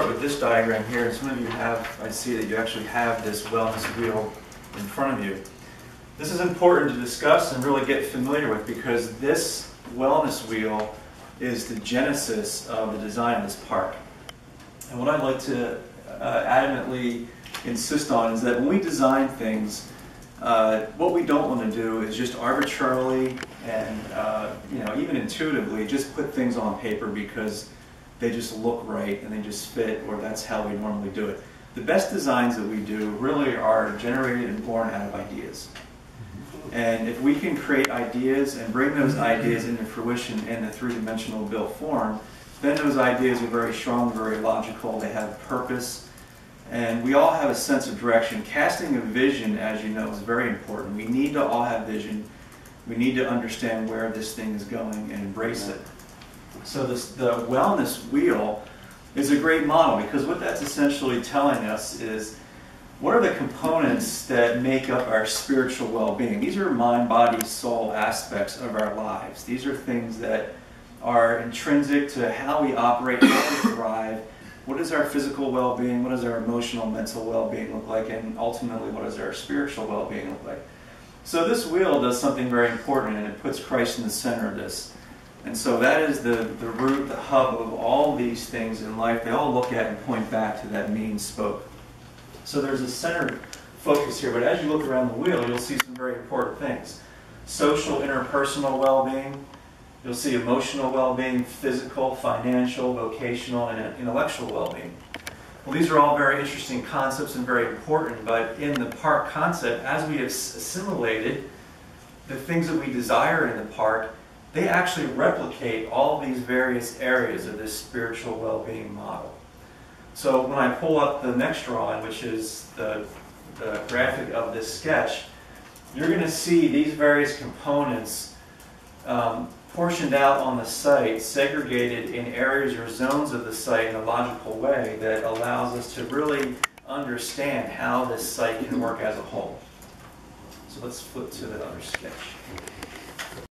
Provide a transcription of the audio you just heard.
start with this diagram here. Some of you have, I see that you actually have this wellness wheel in front of you. This is important to discuss and really get familiar with because this wellness wheel is the genesis of the design of this park. And what I'd like to adamantly insist on is that when we design things, what we don't want to do is just arbitrarily and even intuitively just put things on paper because they just look right and they just fit, or that's how we normally do it. The best designs that we do really are generated and born out of ideas. And if we can create ideas and bring those ideas into fruition in a three-dimensional built form, then those ideas are very strong, very logical, they have purpose, and we all have a sense of direction. Casting a vision, as you know, is very important. We need to all have vision. We need to understand where this thing is going and embrace it. So the wellness wheel is a great model because what that's essentially telling us is what are the components that make up our spiritual well-being. These are mind, body, soul aspects of our lives. These are things that are intrinsic to how we operate, how we thrive. What is our physical well-being? What does our emotional, mental well-being look like? And ultimately, what does our spiritual well-being look like? So this wheel does something very important, and it puts Christ in the center of this. And so that is the root, the hub of all these things in life. They all look at and point back to that main spoke. So there's a centered focus here, but as you look around the wheel, you'll see some very important things. Social, interpersonal well-being. You'll see emotional well-being, physical, financial, vocational, and intellectual well-being. Well, these are all very interesting concepts and very important, but in the park concept, as we have assimilated the things that we desire in the park, they actually replicate all these various areas of this spiritual well-being model. So when I pull up the next drawing, which is the graphic of this sketch, you're going to see these various components portioned out on the site, segregated in areas or zones of the site in a logical way that allows us to really understand how this site can work as a whole. So let's flip to the other sketch.